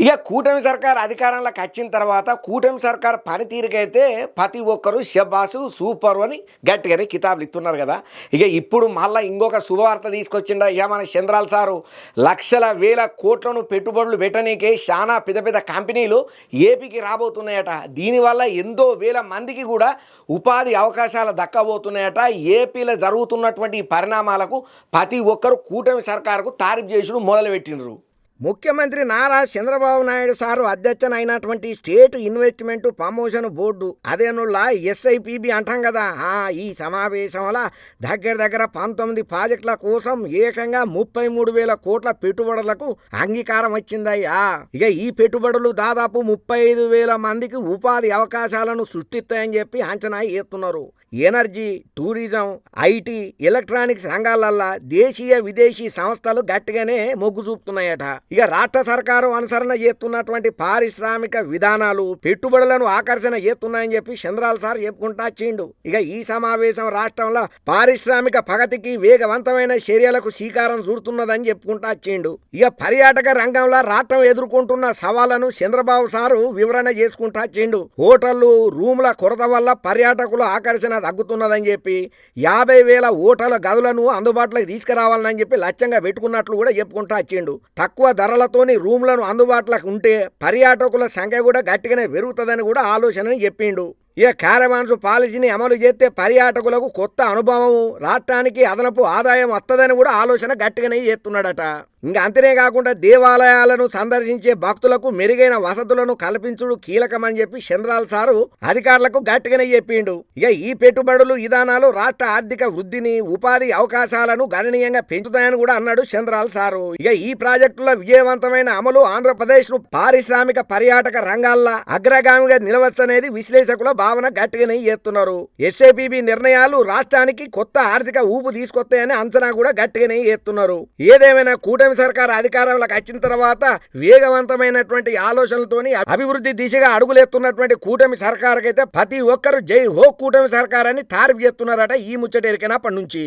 ఇక కూటమి సర్కార్ అధికారంలోకి వచ్చిన తర్వాత కూటమి సర్కార్ పనితీరుకైతే ప్రతి ఒక్కరు షబ్బాసు సూపర్ అని గట్టిగానే కితాబులు ఇస్తున్నారు కదా. ఇక ఇప్పుడు మళ్ళీ ఇంకొక శుభవార్త తీసుకొచ్చిండ. ఇక మన చంద్రాల సారు లక్షల వేల కోట్లను పెట్టుబడులు పెట్టనీకే చాలా పెద్ద పెద్ద కంపెనీలు ఏపీకి రాబోతున్నాయట. దీనివల్ల ఎంతో వేల మందికి కూడా ఉపాధి అవకాశాలు దక్కబోతున్నాయట. ఏపీలో జరుగుతున్నటువంటి పరిణామాలకు ప్రతి ఒక్కరు కూటమి సర్కారుకు తారీఫ్ చేసుడు మొదలుపెట్టిండ్రు. ముఖ్యమంత్రి నారా చంద్రబాబు నాయుడు సారు అధ్యక్షన అయినటువంటి స్టేట్ ఇన్వెస్ట్మెంట్ ప్రమోషన్ బోర్డు అదేనుల్లా ఎస్ఐపిబి అంటాం కదా. ఈ సమావేశం వల్ల దగ్గర 19 ప్రాజెక్టుల కోసం ఏకంగా 33,000 కోట్ల పెట్టుబడులకు అంగీకారం వచ్చిందయ్యా. ఇక ఈ పెట్టుబడులు దాదాపు 35,000 మందికి ఉపాధి అవకాశాలను సృష్టిస్తాయని చెప్పి అంచనా వేస్తున్నారు. ఎనర్జీ, టూరిజం, ఐటీ, ఎలక్ట్రానిక్స్ రంగాలల్లా దేశీయ విదేశీ సంస్థలు గట్టిగానే మొగ్గు చూపుతున్నాయట. ఇక రాష్ట్ర సర్కారు అనుసరణ చేస్తున్నటువంటి పారిశ్రామిక విధానాలు పెట్టుబడులను ఆకర్షణ చేస్తున్నాయని చెప్పి చంద్రాల సార్ చెప్పుకుంటా వచ్చిండు. ఇక ఈ సమావేశం రాష్ట్రంలో పారిశ్రామిక ప్రగతికి వేగవంతమైన చర్యలకు శ్రీకారం చుడుతున్నదని చెప్పుకుంటా వచ్చిండు. ఇక పర్యాటక రంగంలో రాష్ట్రం ఎదుర్కొంటున్న సవాళ్లను చంద్రబాబు సారు వివరణ చేసుకుంటా వచ్చిండు. హోటళ్లు, రూముల కొరత వల్ల పర్యాటకుల ఆకర్షణ తగ్గుతున్నదని చెప్పి 50,000 హోటళ్ల గదులను అందుబాటులోకి తీసుకురావాలని చెప్పి లక్ష్యంగా పెట్టుకున్నట్లు కూడా చెప్పుకుంటా వచ్చిండు. తక్కువ ధరలతోని రూమ్లను అందుబాటులోకి ఉంటే పర్యాటకుల సంఖ్య కూడా గట్టిగానే పెరుగుతుందని కూడా ఆలోచనని చెప్పిండు. ఇక క్యారవాన్స్ పాలసీని అమలు చేస్తే పర్యాటకులకు కొత్త అనుభవం, రాష్ట్రానికి అదనపు ఆదాయం వస్తుందని కూడా ఆలోచన గట్టిగానే చేస్తున్నాడట. ఇంకా అంతనే కాకుండా దేవాలయాలను సందర్శించే భక్తులకు మెరుగైన వసతులను కల్పించుడు కీలకమని చెప్పి చంద్రాల సారు అధికారులకు గట్టిగానే చెప్పిండు. ఇక ఈ పెట్టుబడులు విధానాలు రాష్ట్ర ఆర్థిక వృద్ధిని, ఉపాధి అవకాశాలను గణనీయంగా పెంచుతాయని కూడా అన్నాడు చంద్రాల సారు. ఇక ఈ ప్రాజెక్టుల విజయవంతమైన అమలు ఆంధ్రప్రదేశ్ ను పారిశ్రామిక పర్యాటక రంగాల్లో అగ్రగామిగా నిలవచ్చనేది విశ్లేషకుల భావన గట్టిగానే చేస్తున్నారు. ఎస్ఐపిబి నిర్ణయాలు రాష్ట్రానికి కొత్త ఆర్థిక ఊపు తీసుకొస్తాయని అంచనా కూడా గట్టిగానే చేస్తున్నారు. ఏదేమైనా కూటమి సర్కారు అధికారంలోకి వచ్చిన తర్వాత వేగవంతమైనటువంటి ఆలోచనలతోని అభివృద్ధి దిశగా అడుగులేస్తున్నటువంటి కూటమి సర్కారుకైతే ప్రతి ఒక్కరు జై హో కూటమి సర్కార్ అని తారీఫ్ చేస్తున్నారట. ఈ ముచ్చట ఎరికైనప్పటి నుంచి